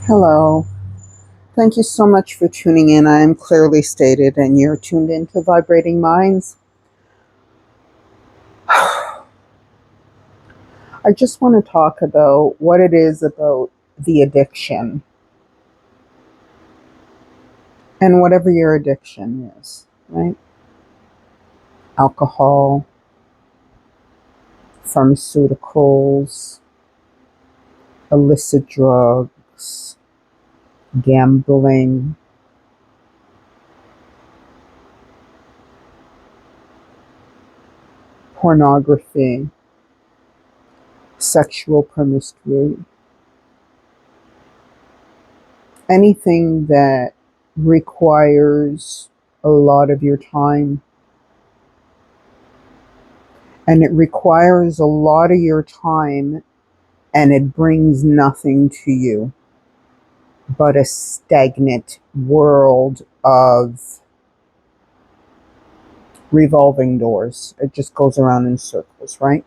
Hello. Thank you so much for tuning in. I am clearly stated, and you're tuned into Vibrating Minds. I just want to talk about what it is about the addiction and whatever your addiction is, right? Alcohol, pharmaceuticals, illicit drugs, gambling, pornography, sexual promiscuity, anything that requires a lot of your time, and it requires a lot of your time, and it brings nothing to you but a stagnant world of revolving doors. It just goes around in circles, right?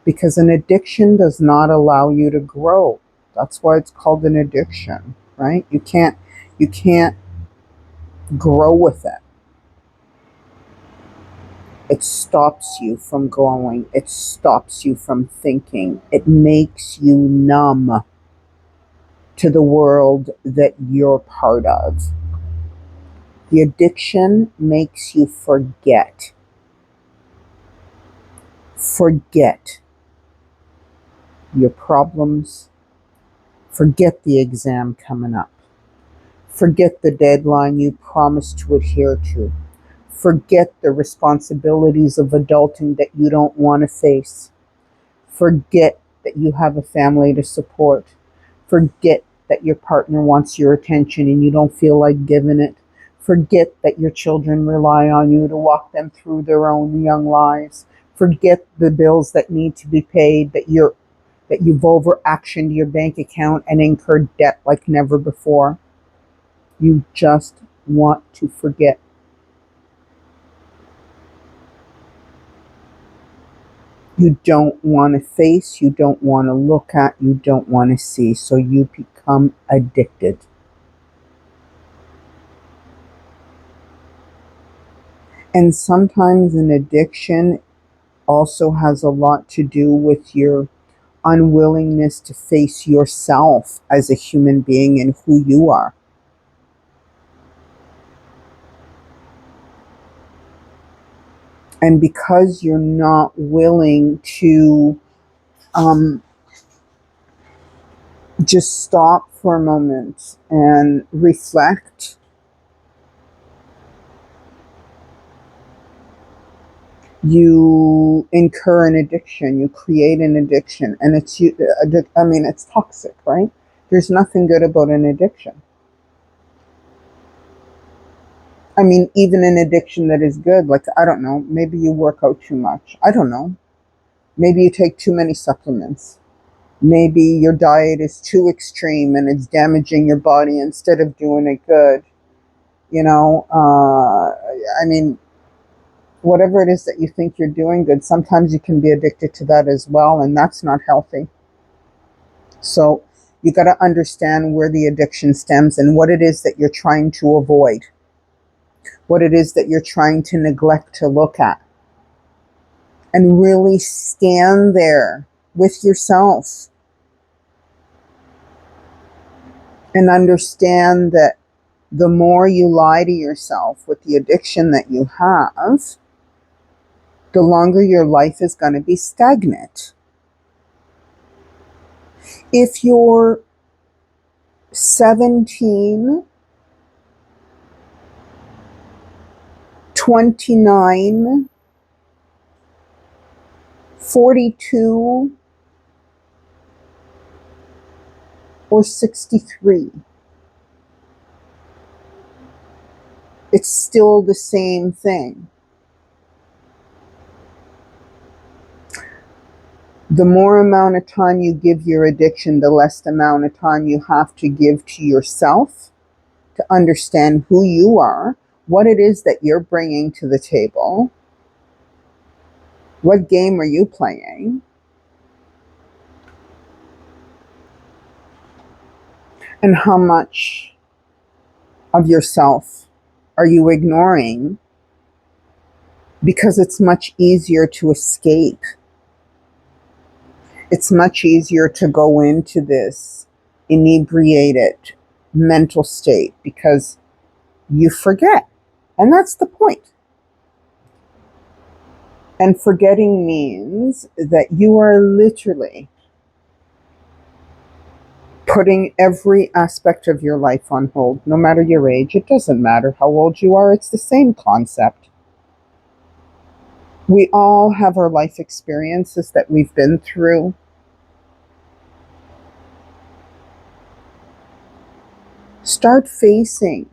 Because an addiction does not allow you to grow. That's why it's called an addiction, right? You can't grow with it. It stops you from growing. It stops you from thinking. It makes you numb to the world that you're part of. The addiction makes you forget. Forget your problems. Forget the exam coming up. Forget the deadline you promised to adhere to. Forget the responsibilities of adulting that you don't want to face. Forget that you have a family to support. Forget that your partner wants your attention and you don't feel like giving it. Forget that your children rely on you to walk them through their own young lives. Forget the bills that need to be paid, that you've overactioned your bank account and incurred debt like never before. You just want to forget. You don't want to face, you don't want to look at, you don't want to see, so you become addicted. And sometimes an addiction also has a lot to do with your unwillingness to face yourself as a human being and who you are. And because you're not willing to just stop for a moment and reflect, you incur an addiction, you create an addiction, and it's toxic, right? There's nothing good about an addiction. I mean, even an addiction that is good, like, I don't know, maybe you work out too much. I don't know. Maybe you take too many supplements. Maybe your diet is too extreme and it's damaging your body instead of doing it good. You know, I mean, whatever it is that you think you're doing good, sometimes you can be addicted to that as well, and that's not healthy. So you got to understand where the addiction stems and what it is that you're trying to avoid, what it is that you're trying to neglect to look at, and really stand there with yourself and understand that the more you lie to yourself with the addiction that you have, the longer your life is going to be stagnant. If you're 17, 29, 42, or 63, it's still the same thing. The more amount of time you give your addiction, the less amount of time you have to give to yourself to understand who you are, what it is that you're bringing to the table, what game are you playing, And how much of yourself are you ignoring because it's much easier to escape? It's much easier to go into this inebriated mental state because you forget. And that's the point. And forgetting means that you are literally putting every aspect of your life on hold, no matter your age. It doesn't matter how old you are, it's the same concept. We all have our life experiences that we've been through. Start facing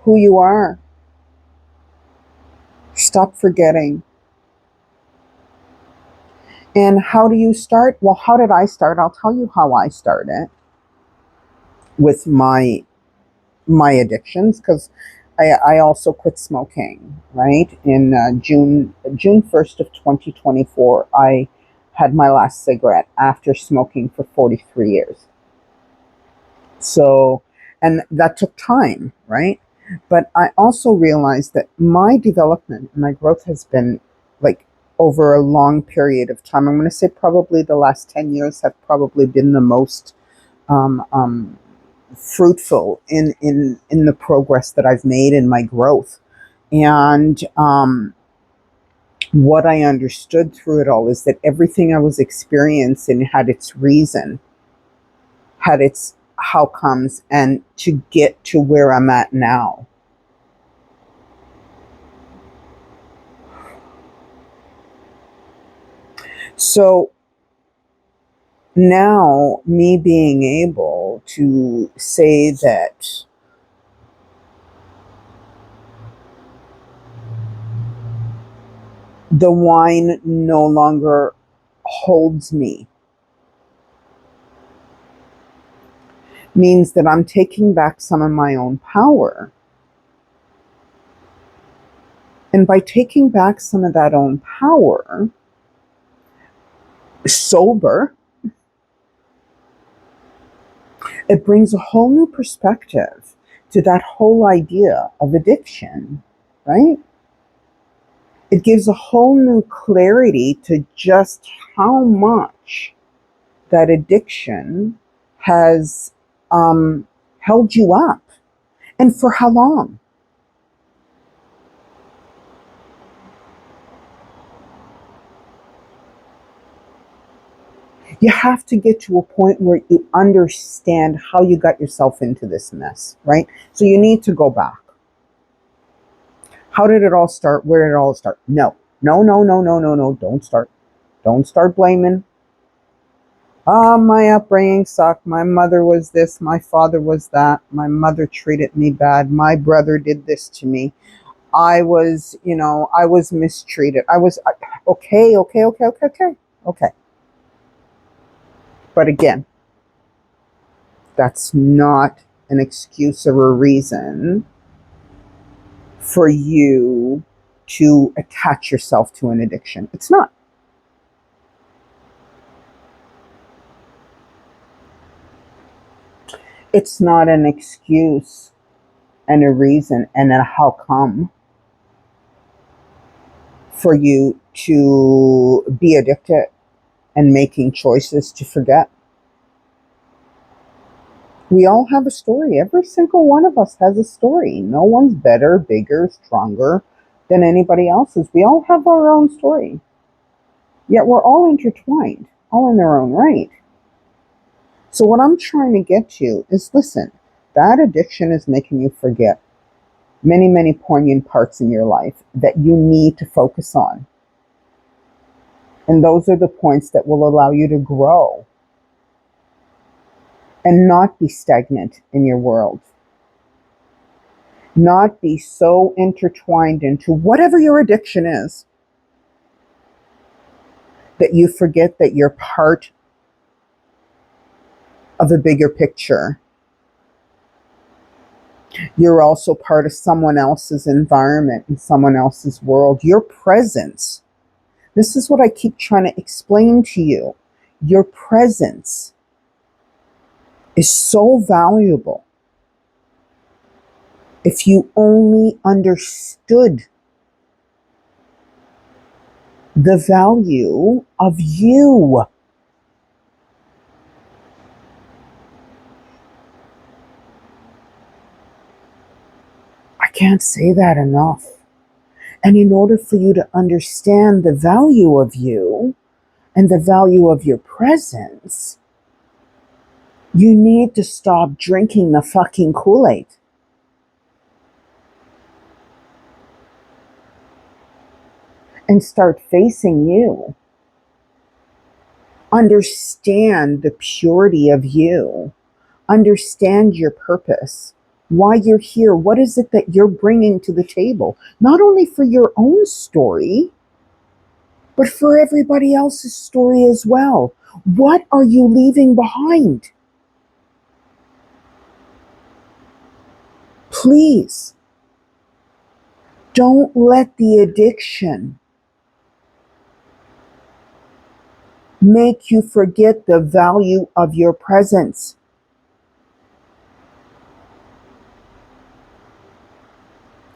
who you are. Stop forgetting. And how do you start? Well, how did I start? I'll tell you how I started with my addictions, because I also quit smoking, right? In June 1st of 2024, I had my last cigarette after smoking for 43 years. So, and that took time, right? But I also realized that my development, my growth has been like over a long period of time. I'm going to say probably the last 10 years have probably been the most um, um, fruitful in the progress that I've made in my growth. And what I understood through it all is that everything I was experiencing had its reason, had its how comes, and to get to where I'm at now. So now, me being able to say that the wine no longer holds me means that I'm taking back some of my own power. And by taking back some of that own power, sober, it brings a whole new perspective to that whole idea of addiction, right? It gives a whole new clarity to just how much that addiction has held you up and for how long. You have to get to a point where you understand how you got yourself into this mess, right? So you need to go back. How did it all start? Where did it all start? No, no, no, no, no, no, no. Don't start. Don't start blaming. My upbringing sucked. My mother was this. My father was that. My mother treated me bad. My brother did this to me. I was mistreated. Okay, okay, okay, okay, okay, okay. But again, that's not an excuse or a reason for you to attach yourself to an addiction. It's not. It's not an excuse and a reason and a how come for you to be addicted and making choices to forget. We all have a story. Every single one of us has a story. No one's better, bigger, stronger than anybody else's. We all have our own story. Yet we're all intertwined, all in their own right. So what I'm trying to get to is, listen, that addiction is making you forget many, many poignant parts in your life that you need to focus on. And those are the points that will allow you to grow and not be stagnant in your world. Not be so intertwined into whatever your addiction is that you forget that you're part of a bigger picture. You're also part of someone else's environment and someone else's world. Your presence, this is what I keep trying to explain to you. Your presence is so valuable if you only understood the value of you. I can't say that enough. And in order for you to understand the value of you and the value of your presence, you need to stop drinking the fucking Kool-Aid. And start facing you. Understand the purity of you. Understand your purpose. Why you're here. What is it that you're bringing to the table? Not only for your own story, but for everybody else's story as well. What are you leaving behind? Please, don't let the addiction make you forget the value of your presence.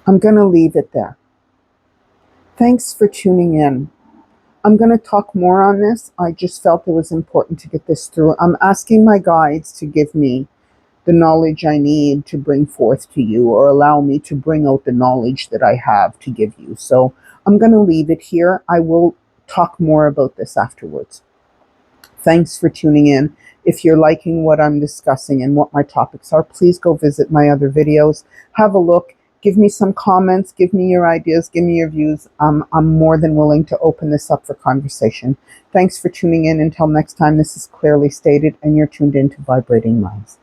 I'm going to leave it there. Thanks for tuning in. I'm going to talk more on this. I just felt it was important to get this through. I'm asking my guides to give me the knowledge I need to bring forth to you, or allow me to bring out the knowledge that I have to give you. So I'm going to leave it here. I will talk more about this afterwards. Thanks for tuning in. If you're liking what I'm discussing and what my topics are, please go visit my other videos. Have a look. Give me some comments. Give me your ideas. Give me your views. I'm more than willing to open this up for conversation. Thanks for tuning in. Until next time, this is Clearly Stated, and you're tuned into Vibrating Minds.